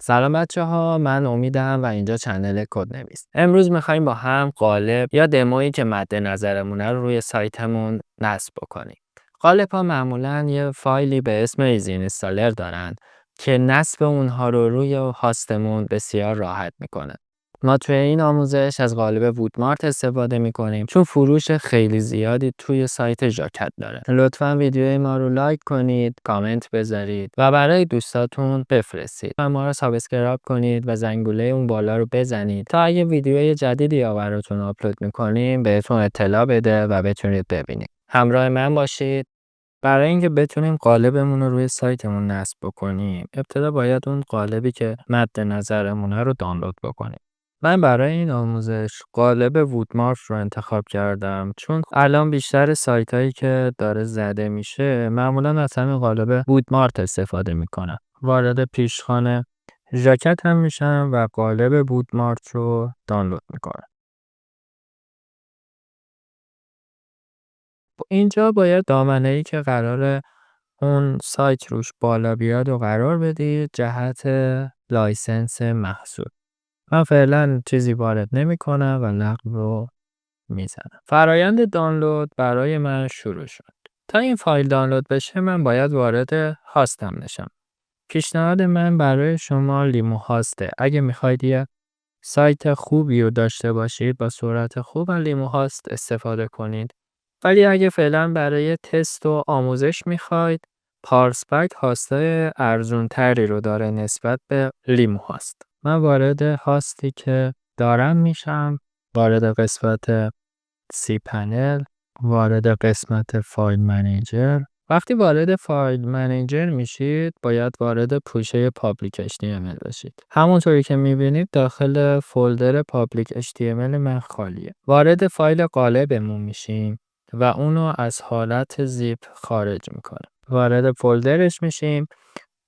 سلام بچه‌ها، من امیدم و اینجا چنل کدنویس. امروز می‌خوایم با هم قالب یا دمویی که مد نظرمونه رو روی سایتمون نصب بکنیم. قالب‌ها معمولاً یه فایلی به اسم ایزی اینستالر دارن که نصب اونها رو روی هاستمون بسیار راحت میکنه. ما توی این آموزش از قالب وودمارت استفاده میکنیم چون فروش خیلی زیادی توی سایت ژاکت داره. لطفاً ویدیوی ما رو لایک کنید، کامنت بذارید و برای دوستاتون بفرستید. و ما رو سابسکرایب کنید و زنگوله اون بالا رو بزنید تا اگه ویدیوی جدیدی یا براتون آپلود میکنیم بهتون اطلاع بده و بتونید ببینید. همراه من باشید. برای اینکه بتونیم قالبمون رو روی سایتمون نصب بکنیم، ابتدا باید اون قالبی که مد نظرمونه رو دانلود بکنیم. من برای این آموزش قالب وودمارت رو انتخاب کردم چون الان بیشتر سایتایی که داره زده میشه معمولا از همین قالب وودمارت استفاده میکنن. وارد پیشخوان ژاکت هم میشن و قالب وودمارت رو دانلود میکنن. اینجا باید دامنه‌ای که قراره اون سایت روش بالا بیاد و قرار بدید جهت لایسنس محصول. من فعلا چیزی وارد نمی کنم و لغو رو میزنم. فرایند دانلود برای من شروع شد. تا این فایل دانلود بشه من باید وارد هاستم نشم. پیشنهاد من برای شما لیمو هاسته. اگه میخواید یه سایت خوبی رو داشته باشید با سرعت خوب از لیمو هاست استفاده کنید. ولی اگه فعلا برای تست و آموزش میخواید پارسپک هاستای ارزون تری رو داره نسبت به لیمو هاست. من وارد هاستی که دارم میشم، وارد قسمت سی پنل، وارد قسمت فایل منیجر. وقتی وارد فایل منیجر میشید باید وارد پوشه پابلیک HTML بشید. همونطوری که میبینید داخل فولدر پابلیک HTML من خالیه. وارد فایل قالبمون میشیم و اونو از حالت زیپ خارج میکنه. وارد فولدرش میشیم.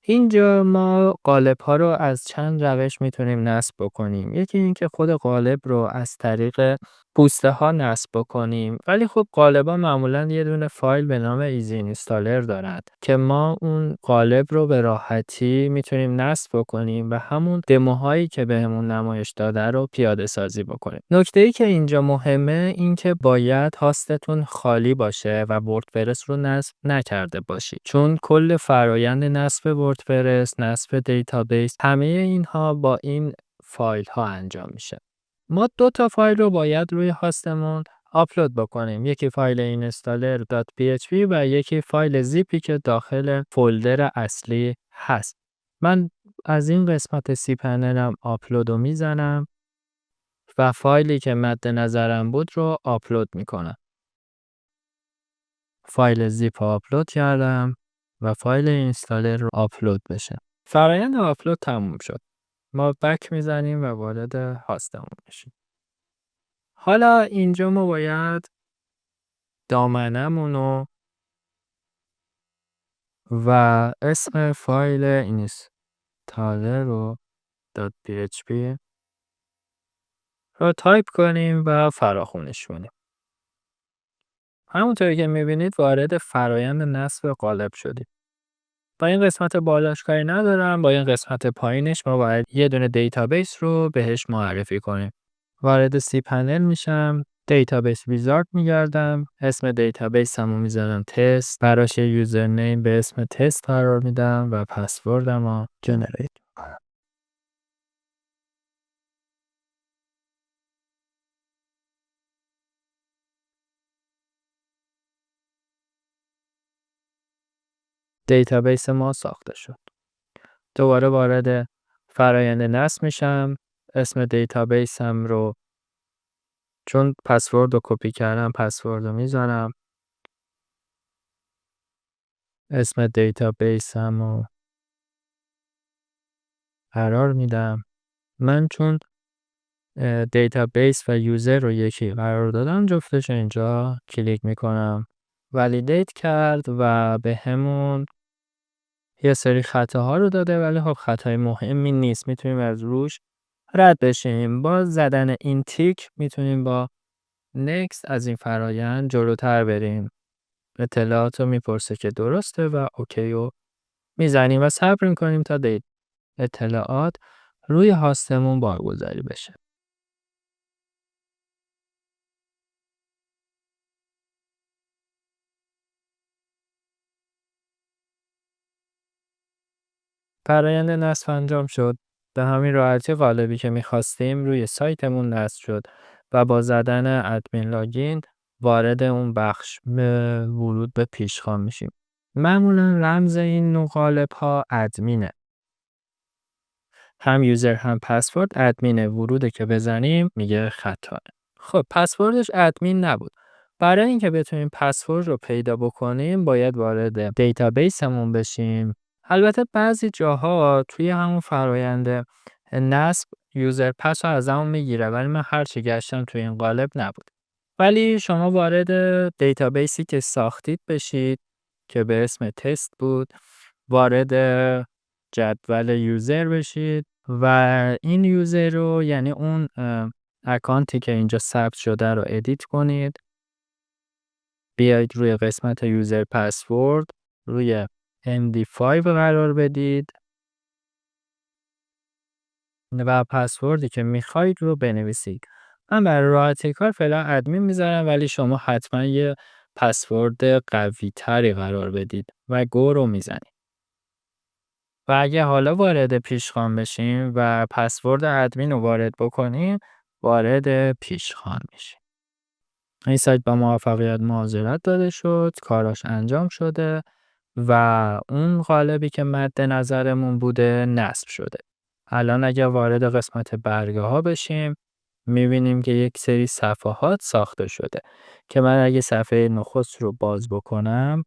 اینجا ما قالب ها رو از چند روش میتونیم نصب بکنیم. یکی این که خود قالب رو از طریق پوسته ها نصب بکنیم، ولی خب قالب ها معمولا یه دونه فایل به نام ایزی اینستالر دارد که ما اون قالب رو به راحتی میتونیم نصب بکنیم و همون دموهایی که بهمون نمایش داده رو پیاده سازی بکنیم. نکته ای که اینجا مهمه این که باید هاستتون خالی باشه و وردپرس رو نصب نکرده باشید، چون کل فرایند نصب وردپرس، نصب دیتابیس، همه اینها با این فایل ها انجام میشه. ما 2 تا فایل رو باید روی هاستمون آپلود بکنیم. یکی فایل installer.php و یکی فایل زیپی که داخل فولدر اصلی هست. من از این قسمت سی پنلم آپلود رو میزنم و فایلی که مد نظرم بود رو آپلود میکنم. فایل زیپ آپلود کردم و فایل اینستالر رو آپلود بشه. فرآیند آپلود تموم شد. ما بک میزنیم و وارد هاستمون میشیم. حالا اینجا ما باید دامنمونو و اسم فایل اینستالر رو .php رو تایپ کنیم و فراخونش کنیم. همونطوری که میبینید وارد فرایند نصب قالب شدیم. با این قسمت بالاش کاری ندارم، با این قسمت پایینش ما باید یه دونه دیتابیس رو بهش معرفی کنیم. وارد سی پنل میشم، دیتابیس ویزارد میگردم، اسم دیتابیس همو میذارم تست، براش یه یوزرنیم به اسم تست قرار میدم و پسوردم رو جنریت میکنم. دیتابیس ما ساخته شد. دوباره وارد فرایند نصب میشم، اسم دیتابیسم رو چون پسورد رو کپی کردم پسورد رو میذارم، اسم دیتابیسم رو قرار میدم. من چون دیتابیس و یوزر رو یکی قرار دادم جفتش اینجا کلیک میکنم. ولیدیت کرد و به همون یه سری خطاها رو داده، ولی خب خطای مهمی نیست، میتونیم از روش رد بشیم. با زدن این تیک میتونیم با نکست از این فرایند جلوتر بریم. اطلاعات رو میپرسه که درسته و اوکی رو میزنیم و صبر میکنیم تا اطلاعات روی هاستمون بارگذاری بشه. فرآیند نصب انجام شد. به همین راحتی قالبی که می‌خواستیم روی سایتمون نصب شد و با زدن ادمین لاگین وارد اون بخش به ورود به پیشخوان میشیم. معمولا رمز این نوع قالب‌ها ادمینه. هم یوزر هم پسورد ادمینه، وروده که بزنیم میگه خطا. خب پسوردش ادمین نبود. برای اینکه بتونیم پسورد رو پیدا بکنیم باید وارد دیتابیسمون بشیم. البته بعضی جاها توی همون فرآیند نصب یوزر پس رو از همون میگیره، ولی من هرچی گشتم توی این قالب نبود. ولی شما وارد دیتابیسی که ساختید بشید که به اسم تست بود، وارد جدول یوزر بشید و این یوزر رو یعنی اون اکانتی که اینجا ثبت شده رو ادیت کنید. بیایید روی قسمت یوزر پسورد روی MD5 قرار بدید و پسوردی که میخواید رو بنویسید. من برای راحتی کار فعلا ادمین میذارم، ولی شما حتما یه پسورد قوی تری قرار بدید و گو رو میزنید. و اگه حالا وارد پیشخوان بشیم و پسورد ادمین رو وارد بکنیم وارد پیشخوان میشیم. این سایت با موفقیت مهاجرت داده شد، کاراش انجام شده و اون قالبی که مد نظرمون بوده نصب شده. الان اگه وارد قسمت برگه ها بشیم میبینیم که یک سری صفحات ساخته شده که من اگه صفحه نخست رو باز بکنم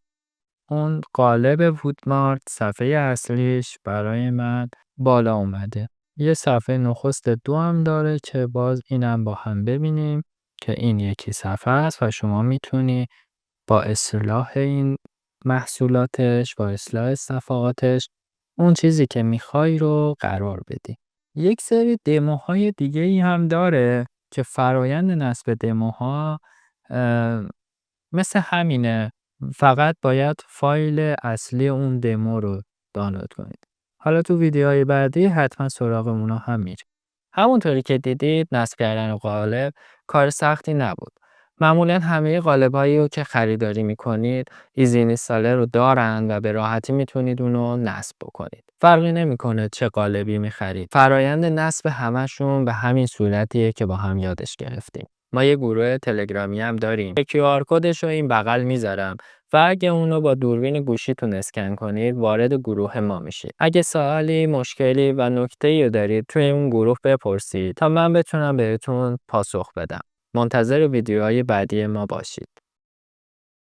اون قالب وودمارت صفحه اصلیش برای من بالا اومده. یه صفحه نخست 2 هم داره که باز اینم با هم ببینیم که این یکی صفحه است و شما میتونی با اصلاح این محصولاتش، با اصلاح صفحاتش اون چیزی که میخوای رو قرار بدی. یک سری دموهای دیگه ای هم داره که فرایند نصب دموها مثل همینه، فقط باید فایل اصلی اون دمو رو دانلود کنید. حالا تو ویدیوهای بعدی حتما سراغ اونا هم میریم. همونطوری که دیدید نصب کردن قالب کار سختی نبود. معمولا همه قالب‌هایی رو که خریداری میکنید ایزی اینستالر رو دارن و به راحتی میتونید اونو نصب بکنید. فرقی نمیکنه چه قالبی میخرید. فرایند نصب همشون به همین صورتیه که با هم یادش گرفتیم. ما یه گروه تلگرامی هم داریم. QR کدش رو این بغل میذارم و اگه اونو با دوربین گوشیتون اسکن کنید وارد گروه ما میشید. اگه سوالی، مشکلی و نکته‌ای دارید توی اون گروه بپرسید تا من بتونم بهتون پاسخ بدم. منتظر ویدیوهای بعدی ما باشید.